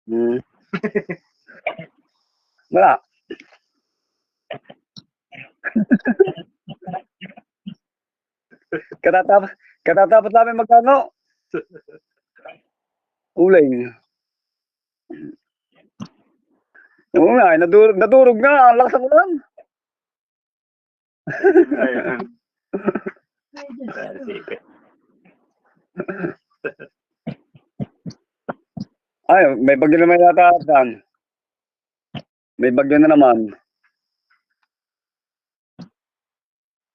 Hmm. Wala. Katatapos, katatapos namin magkano? Uling. Oo nga, nadurog na. Ang lakas ng ulan. Ayun. Ay, may bagyo naman yata dyan. May bagyo na naman.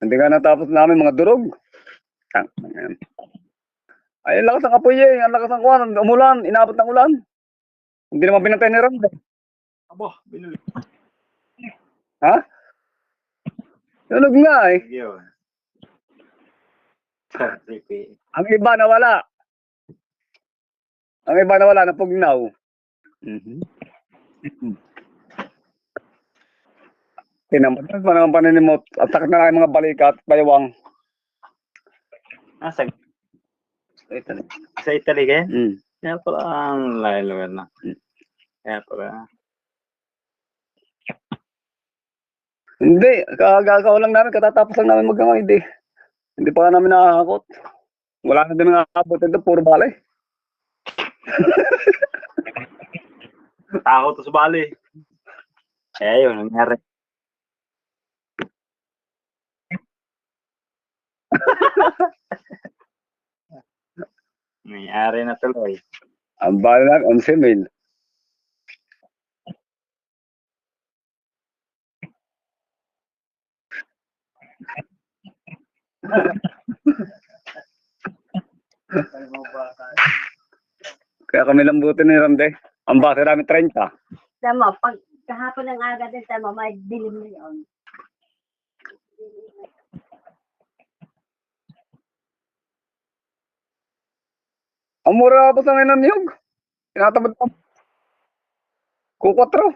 Hindi nga natapos namin mga durog. Ay, ang lakas ng apoy eh. Ang lakas ng kuwan. Umulan. Inabot ng ulan. Hindi naman binantay ni Ram. Abo, binuli. Ha? Tunog nga eh. Yun. Trippy. Ang iba nawala. Ang iba nawala, napugnaw. Tinamot pa naman paninimot. At sakit na lang yung mga balikat, baywang. Sa Italy. Sa Italy kayo? Kaya pala ang layo-lugar na. Kaya pala. Hindi, kagagawa lang namin, katatapos lang namin magkamay, hindi pa namin nakakakot. Wala na din nakakabot ito, puro balay. Takot to sa bali. Eh, yun, nangyari. Nangyari na tuloy. Ang bala lang, 11,000. Kaya kami lambutin ni Ramde. Ang base namin 30. Tama, pag kahapon ng aga din, tama, may dilim na yun. Ang mura pa sa ngayon ng niyog. Tinatamad pa. Kukotro.